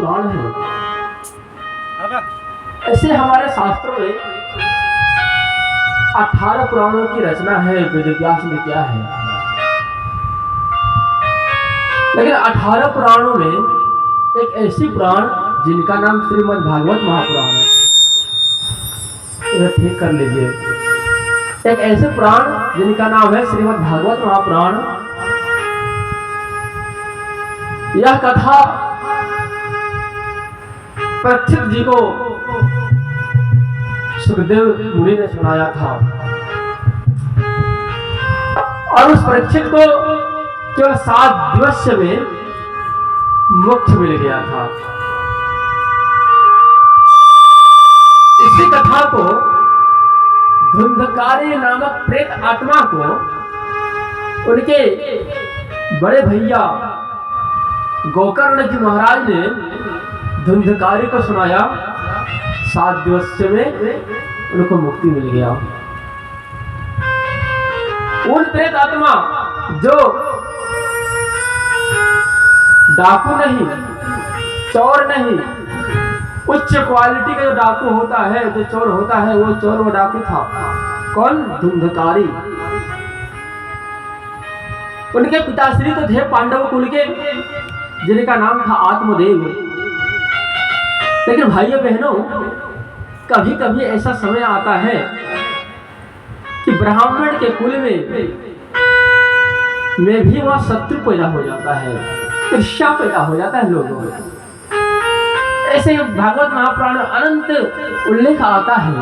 पुराण है। ऐसे हमारे शास्त्रों में 18 पुराणों की रचना है, वेद व्यास ने किया है। लेकिन 18 पुराणों में एक ऐसी पुराण जिनका नाम श्रीमद् भागवत महापुराण है, इसे ठीक कर लीजिए। एक ऐसे पुराण जिनका नाम है श्रीमद् भागवत महापुराण। यह कथा परीक्षित जी को सुखदेव मुनि ने सुनाया था और उस परीक्षित को केवल 7 दिवस में मोक्ष मिल गया था। इसी कथा को धुंधकारी नामक प्रेत आत्मा को उनके बड़े भैया गोकर्ण जी महाराज ने धुंधकारी को सुनाया। 7 दिवस में उनको मुक्ति मिल गया। उन प्रेत आत्मा जो डाकू नहीं, चोर नहीं, उच्च क्वालिटी का जो डाकू होता है, जो चोर होता है, वो चोर वो डाकू था। कौन? धुंधकारी। उनके पिताश्री तो थे पांडव कुल के, जिनका नाम था आत्मदेव। लेकिन भाइयों बहनों, कभी कभी ऐसा समय आता है कि ब्राह्मण के कुल में भी वह शत्रु पैदा हो जाता है, ईर्ष्या पैदा हो जाता है लोगों में। ऐसे भागवत महापुराण अनंत उल्लेख आता है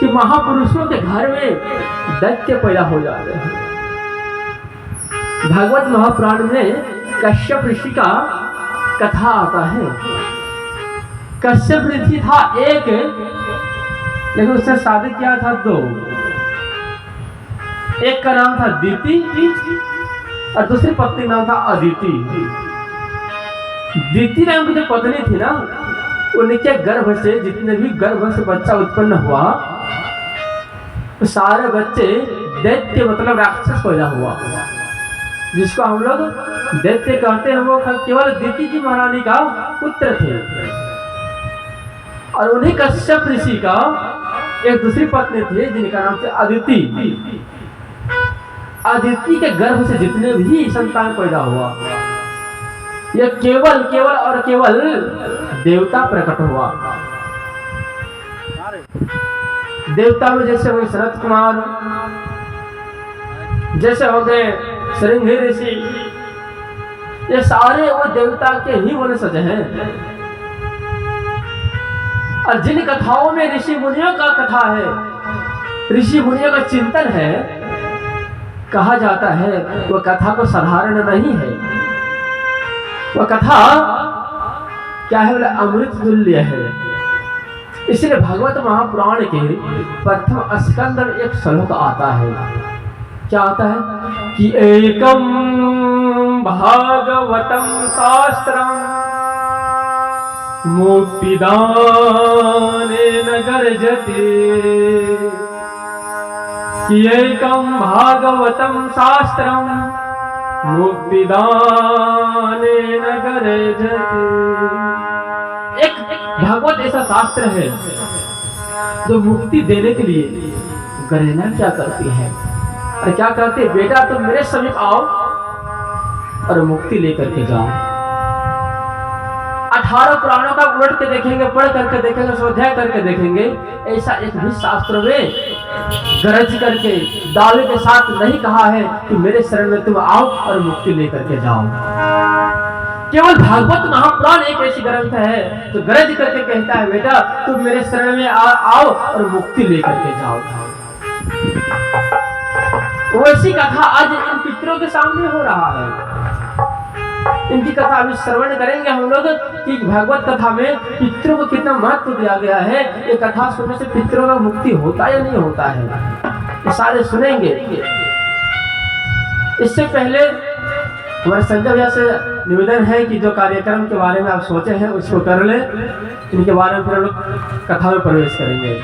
कि महापुरुषों के घर में दैत्य पैदा हो जाते हैं। भागवत महापुराण में कश्यप ऋषि का कथा आता है। कश्यप ऋषि था एक, लेकिन उसने शादी किया था 2। एक का नाम था दीति और दूसरी पत्नी नाम था अदिति। दीति नाम की जो पत्नी थी ना, उनके गर्भ से जितने भी गर्भ से बच्चा उत्पन्न हुआ, तो सारे बच्चे दैत्य मतलब राक्षस पैदा हुआ, जिसको हम लोग दैत्य कहते हैं। वो केवल दीति जी महारानी का पुत्र थे। और उन्हीं कश्यप ऋषि का एक दूसरी पत्नी थी जिनका नाम था अदिति। अदिति के गर्भ से जितने भी संतान पैदा हुआ, यह केवल और केवल देवता प्रकट हुआ। देवता में जैसे हो शरद कुमार, जैसे हो गए श्रृंगी ऋषि, ये सारे वो देवता के ही वंशज हैं। और जिन कथाओं में ऋषि मुनियों का कथा है, ऋषि मुनियों का चिंतन है, कहा जाता है वह कथा को साधारण नहीं है। वह कथा क्या है? बोले अमृत तुल्य है। इसलिए भागवत महापुराण के प्रथम स्कंद में एक श्लोक आता है। क्या आता है? कि एकम भागवतम शास्त्रम मुक्तिदानेन गर्जते। कि एकम भागवतम शास्त्रम मुक्तिदानेन गर्जते। एक भागवत ऐसा शास्त्र है जो मुक्ति देने के लिए गर्जना क्या करती है। और क्या कहते हैं? बेटा तुम मेरे समीप आओ और मुक्ति लेकर के जाओ। 18 पुराणों का उलट के देखेंगे, पढ़ करके देखेंगे, स्वाध्याय करके देखेंगे, ऐसा एक भी शास्त्र में गरज करके दावे के साथ नहीं कहा है कि मेरे शरण में तुम आओ और मुक्ति लेकर के जाओ। केवल भागवत महापुराण एक ऐसी ग्रंथ है तो गरज करके कहता है बेटा तुम मेरे शरण में आओ और मुक्ति लेकर के जाओ। वैसी कथा आज इन पितरों के सामने हो रहा है। इनकी कथा अभी श्रवण करेंगे हम लोग कि भागवत कथा में पितरों को कितना महत्व दिया गया है। ये कथा सुनने से पितरों का मुक्ति होता या नहीं होता है, ये सारे सुनेंगे। इससे पहले हमारे संजय भैया से निवेदन है कि जो कार्यक्रम के बारे में आप सोचे हैं उसको कर ले। इनके बारे में फिर हम लोग कथा में प्रवेश करेंगे।